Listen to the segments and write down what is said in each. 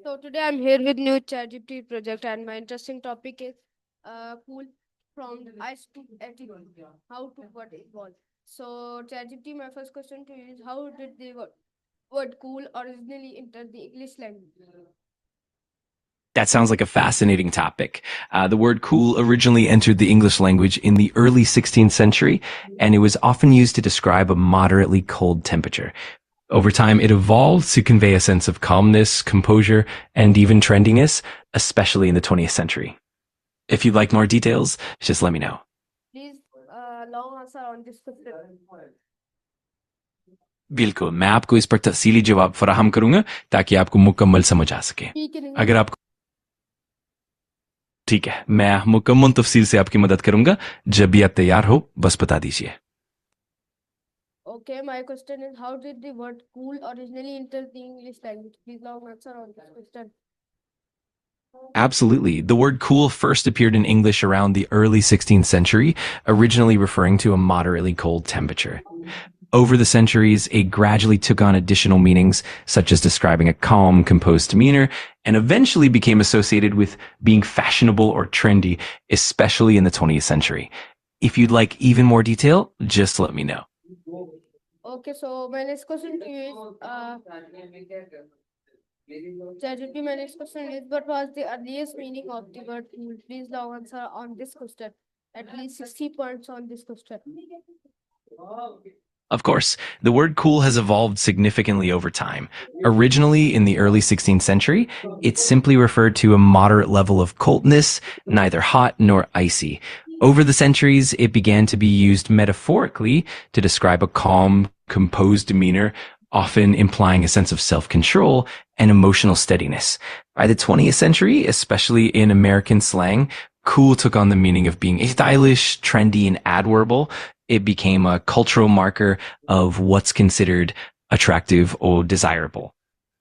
So today I'm here with new Chatgpt project, and my interesting topic is cool from ice to attitude. How to what evolve. So Chatgpt, my first question to you is how did the word cool originally enter the English language? That sounds like a fascinating topic. The word cool originally entered the English language in the early 16th century, and it was often used to describe a moderately cold temperature. Over time, it evolved to convey a sense of calmness, composure, and even trendiness, especially in the 20th century. If you'd like more details, just let me know. Please long answer on this question. बिल्कुल, मैं आपको इस पर तफसीली जवाब फराहम करूंगा ताकि आपको मुकम्मल समझ आ सके। अगर आपको ठीक है, मैं मुकम्मल तफसील से आपकी मदद करूंगा। जब भी आप तैयार हो, बस बता दीजिए। Okay, my question is how did the word cool originally enter the English language? Please long answer on this question. Absolutely. The word cool first appeared in English around the early 16th century, originally referring to a moderately cold temperature. Over the centuries, it gradually took on additional meanings, such as describing a calm, composed demeanor, and eventually became associated with being fashionable or trendy, especially in the 20th century. If you'd like even more detail, just let me know. Okay, so my next question to you is, ChatGPT, my next question is, what was the earliest meaning of the word cool? Please long answer on this question. At least 60 points on this question. Of course, the word cool has evolved significantly over time. Originally, in the early 16th century, it simply referred to a moderate level of coldness, neither hot nor icy. Over the centuries, it began to be used metaphorically to describe a calm, composed demeanor, often implying a sense of self-control and emotional steadiness. By the 20th century, especially in American slang, cool took on the meaning of being stylish, trendy, and admirable. It became a cultural marker of what's considered attractive or desirable.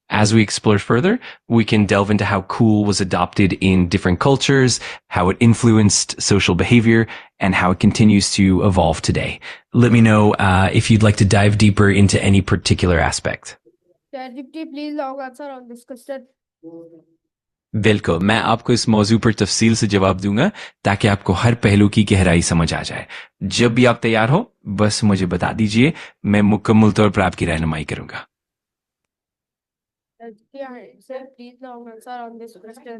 As we explore further, we can delve into how cool was adopted in different cultures, how it influenced social behavior, and how it continues to evolve today. Let me know if you'd like to dive deeper into any particular aspect. ChatGPT, please long answer on this question. बिल्कुल, मैं आपको इस मौजू पर तफसील से जवाब दूंगा ताकि आपको हर पहलू की गहराई समझ आ जाए। जब भी आप तैयार हो, बस मुझे बता दीजिए, मैं मुकम्मल तौर पर आपकी रहनुमाई करूंगा। Sir, please long answer on this question.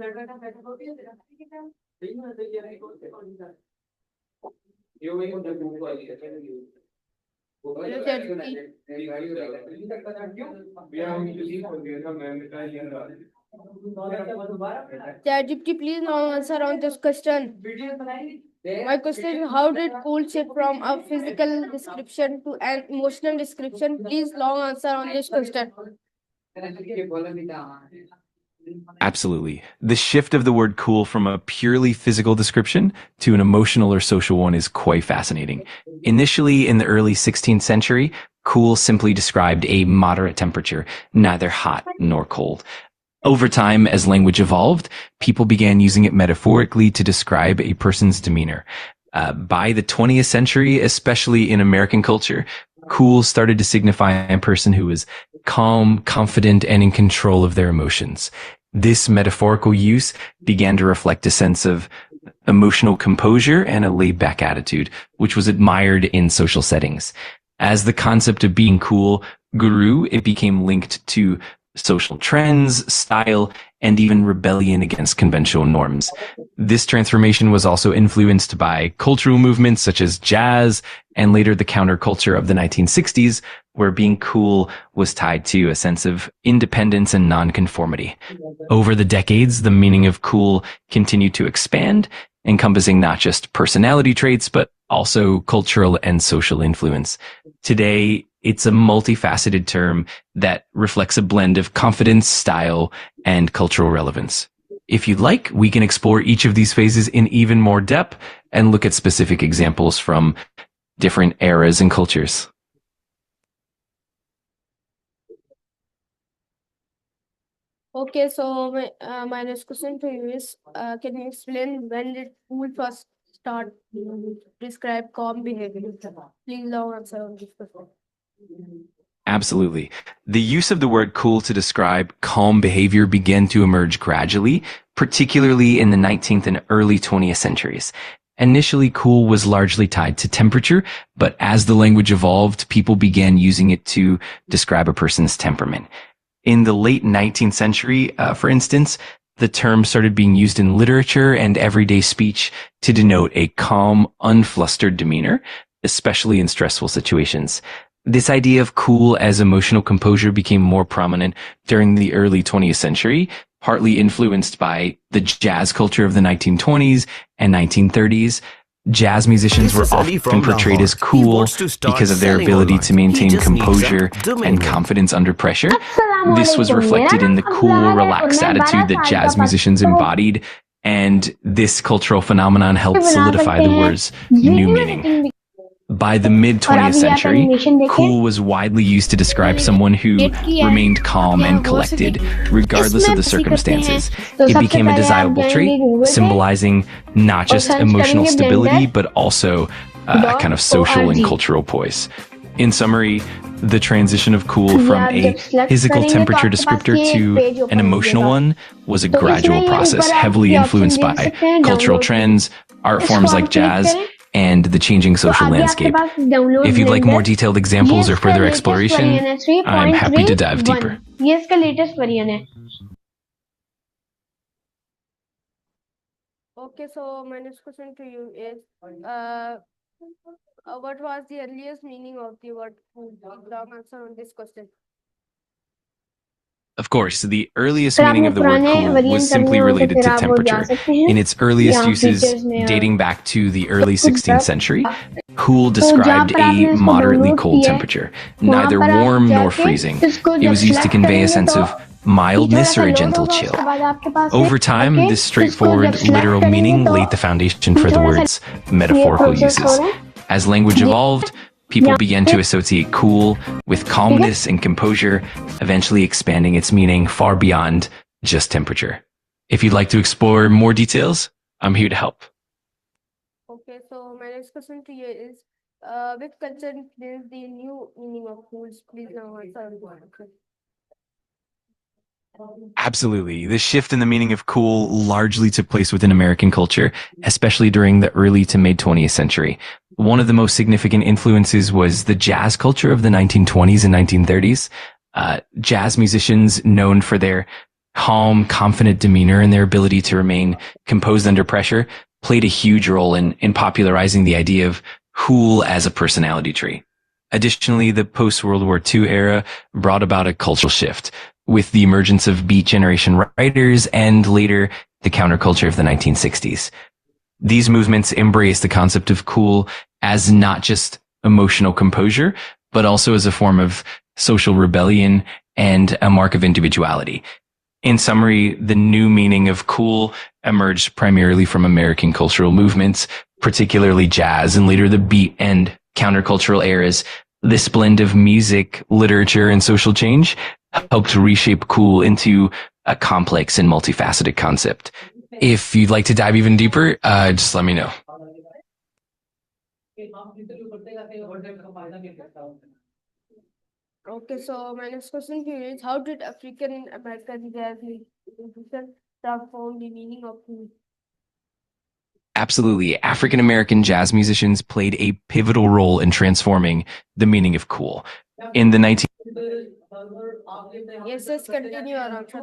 ChatGPT, please long answer on this question. My question is, how did cool shift from a physical description to an emotional description? Please long answer on this question. Absolutely. The shift of the word cool from a purely physical description to an emotional or social one is quite fascinating. Initially, in the early 16th century, cool simply described a moderate temperature, neither hot nor cold. Over time, as language evolved, people began using it metaphorically to describe a person's demeanor. By the 20th century, especially in American culture, cool started to signify a person who was calm, confident, and in control of their emotions. This metaphorical use began to reflect a sense of emotional composure and a laid-back attitude, which was admired in social settings. As the concept of being cool grew, it became linked to social trends, style, and even rebellion against conventional norms. This transformation was also influenced by cultural movements such as jazz and later the counterculture of the 1960s, where being cool was tied to a sense of independence and nonconformity. Over the decades, the meaning of cool continued to expand, encompassing not just personality traits, but also cultural and social influence. Today, it's a multifaceted term that reflects a blend of confidence, style, and cultural relevance. If you'd like, we can explore each of these phases in even more depth and look at specific examples from different eras and cultures. Okay, so my next question to you is, can you explain when did cool first start describe calm behavior. Please long answer on this question. Absolutely. The use of the word cool to describe calm behavior began to emerge gradually, particularly in the 19th and early 20th centuries. Initially, cool was largely tied to temperature, but as the language evolved, people began using it to describe a person's temperament. In the late 19th century, for instance, the term started being used in literature and everyday speech to denote a calm, unflustered demeanor, especially in stressful situations. This idea of cool as emotional composure became more prominent during the early 20th century, partly influenced by the jazz culture of the 1920s and 1930s. Jazz musicians were often portrayed as cool because of their ability to maintain composure and confidence under pressure. This was reflected in the cool, relaxed attitude that jazz musicians embodied, and this cultural phenomenon helped solidify the word's new meaning. By the mid-20th century, cool was widely used to describe someone who remained calm and collected, regardless of the circumstances. It became a desirable trait, symbolizing not just emotional stability, but also a kind of social and cultural poise. In summary, the transition of cool from a physical temperature descriptor to an emotional one was a gradual process, heavily influenced by cultural trends, art forms like jazz, and the changing social landscape. If you'd like more detailed examples or further exploration, I'm happy to dive deeper. ये इसका latest version है. Okay, so my next question to you is, what was the earliest meaning of the word cool? Long answer on this question. Of course, the earliest meaning of the word cool was simply related to temperature. In its earliest uses, dating back to the early 16th century, cool described a moderately cold temperature, neither warm nor freezing. It was used to convey a sense of mildness or a gentle chill. Over time, this straightforward literal meaning laid the foundation for the word's metaphorical uses. As language evolved, people began to associate cool with calmness and composure, eventually expanding its meaning far beyond just temperature. If you'd like to explore more details, I'm here to help. Okay, so my next question to you is, which culture influenced the new meaning of cool? Please now answer on this question. Absolutely. The shift in the meaning of cool largely took place within American culture, especially during the early to mid 20th century. One of the most significant influences was the jazz culture of the 1920s and 1930s. Jazz musicians known for their calm, confident demeanor and their ability to remain composed under pressure played a huge role in popularizing the idea of cool as a personality trait. Additionally, the post-World War II era brought about a cultural shift with the emergence of Beat Generation writers and later the counterculture of the 1960s. These movements embraced the concept of cool as not just emotional composure, but also as a form of social rebellion and a mark of individuality. In summary, the new meaning of cool emerged primarily from American cultural movements, particularly jazz and later the beat and countercultural eras. This blend of music, literature, and social change helped reshape cool into a complex and multifaceted concept. If you'd like to dive even deeper, just let me know. Okay, so my next question to you is, how did African American jazz musicians transform the meaning of cool? Absolutely. African American jazz musicians played a pivotal role in transforming the meaning of cool. In the 19 Yes, just continue our answer.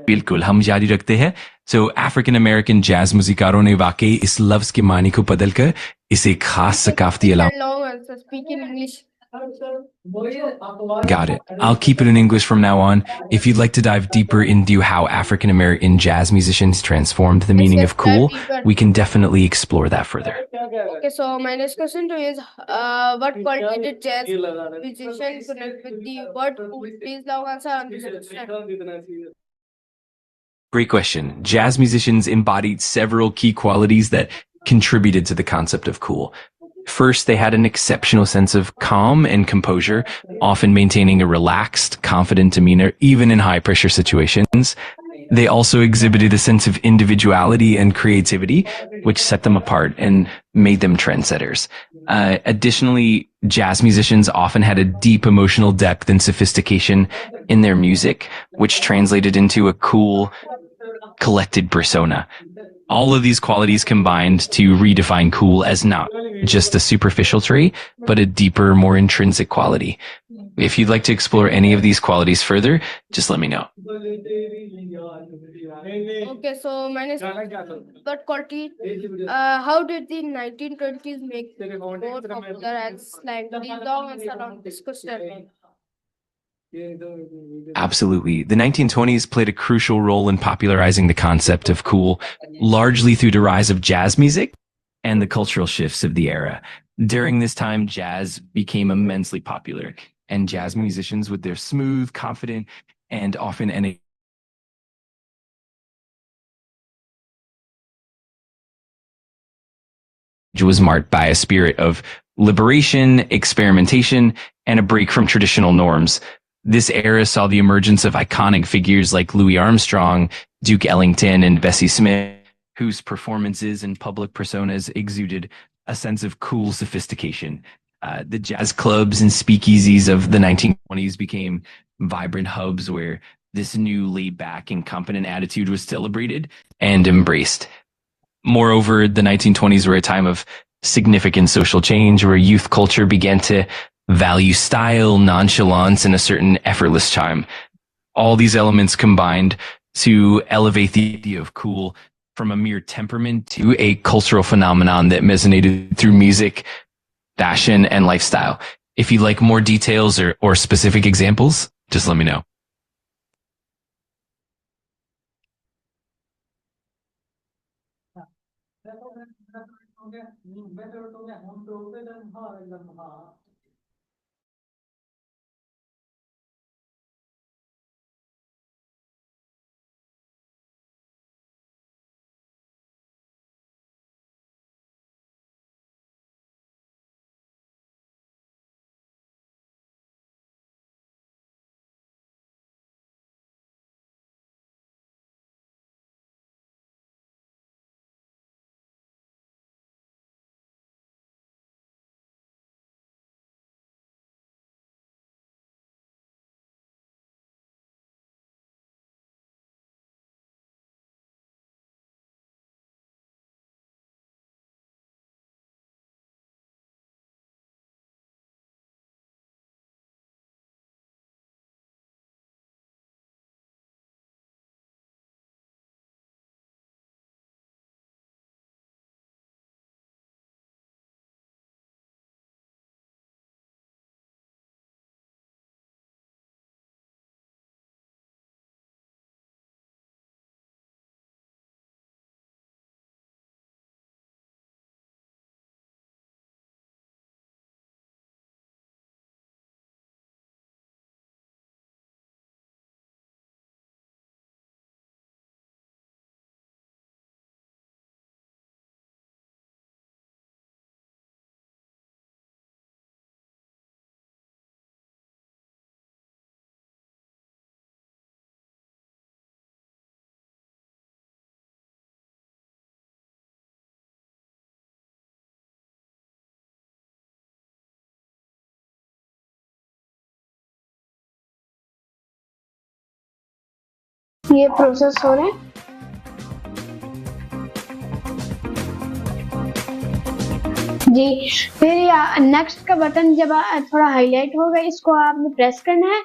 बिल्कुल हम जारी रखते हैं. So African American jazz मुजिकारों ने वाकई इस लफ्ज के मानी को बदलकर इसे खास सकाफती अलाव. Long answer. Speak in English. Got it. I'll keep it in English from now on. If you'd like to dive deeper into how African American jazz musicians transformed the meaning of cool, we can definitely explore that further. Okay, so my next question to you is, what quality did jazz musicians connect with the word cool? Please now answer on this question. Great question. Jazz musicians embodied several key qualities that contributed to the concept of cool. First, they had an exceptional sense of calm and composure, often maintaining a relaxed, confident demeanor, even in high-pressure situations. They also exhibited a sense of individuality and creativity, which set them apart and made them trendsetters. Additionally, jazz musicians often had a deep emotional depth and sophistication in their music, which translated into a cool, collected persona. All of these qualities combined to redefine cool as not just a superficial trait, but a deeper, more intrinsic quality. If you'd like to explore any of these qualities further, just let me know. Okay, so mine is but quality. How did the 1920s make more popular and slang? The long answer on this question. Absolutely. The 1920s played a crucial role in popularizing the concept of cool, largely through the rise of jazz music and the cultural shifts of the era. During this time, jazz became immensely popular, and jazz musicians, with their smooth, confident, and often was marked by a spirit of liberation, experimentation, and a break from traditional norms. This era saw the emergence of iconic figures like Louis Armstrong, Duke Ellington, and Bessie Smith, whose performances and public personas exuded a sense of cool sophistication. The jazz clubs and speakeasies of the 1920s became vibrant hubs where this new laid back and confident attitude was celebrated and embraced. Moreover, the 1920s were a time of significant social change where youth culture began to value style, nonchalance, and a certain effortless charm. All these elements combined to elevate the idea of cool from a mere temperament to a cultural phenomenon that resonated through music, fashion, and lifestyle. If you'd like more details or specific examples, just let me know. ये process हो रहे हैं। जी, फिर next का button जब थोड़ा highlight होगा, इसको आपने प्रेस करना है।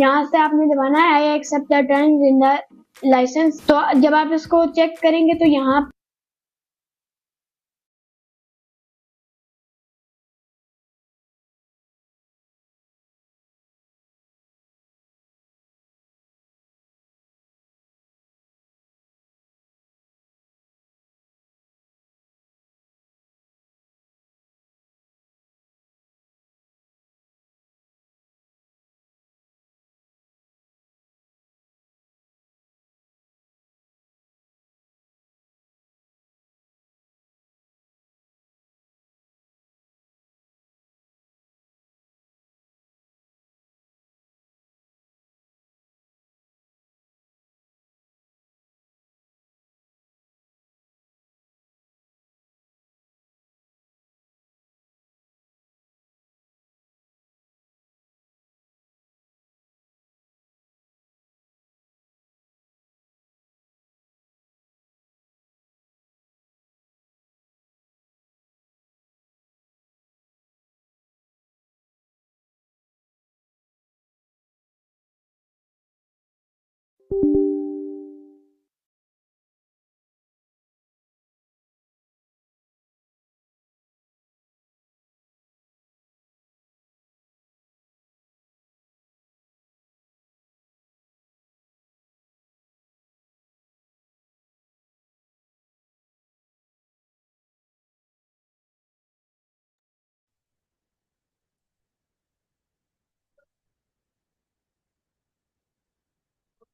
यहाँ से आपने दबाना है I accept the terms in the licence. तो जब आप इसको चेक करेंगे तो यहाँ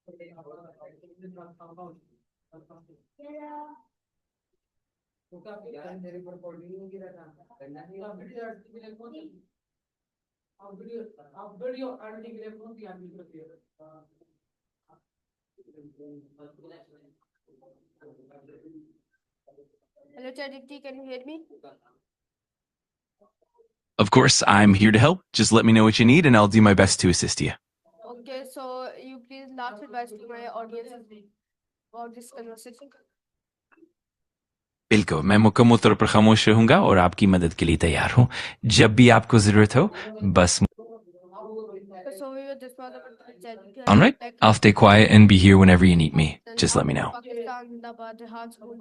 Hello, ChatGPT, can you hear me? Of course, I'm here to help. Just let me know what you need and I'll do my best to assist you. Okay, so you please last advice to my audience about this conversation. बिल्कुल, मैं मुकम्मल तौर पर खामोश रहूंगा और आपकी मदद के लिए तैयार हूँ। जब भी आपको जरूरत हो, बस So we were just about ChatGPT. All right, I'll stay quiet and be here whenever you need me. Just let me know. Pakistan, Zindabad, Jihad School.